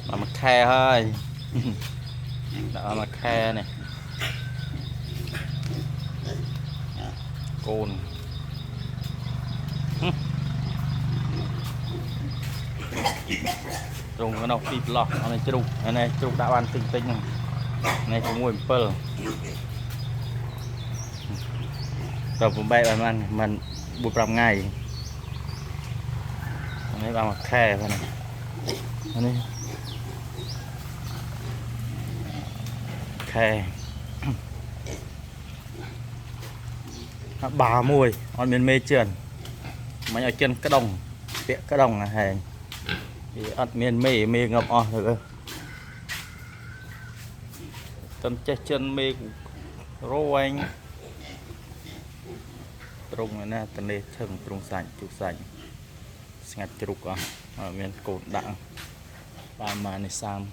mà mặt khe hơi đó mặt khe này cồn trùng cái nào phi lọt này trùng đã ban tinh tinh này có mùi pearl rồi cũng bay bài mình buổi làm ngày này vào mặt khe này này khe bà mùi on miền mê trườn mấy ở chân cái đồng tiện cái đồng là hè thì ăn miền mê ngập on rồi tân che chân mê rô anh trung này nè tân lê chừng trung sành chụp sành ngặt chụp à ở miền cột đặng ba mà này sam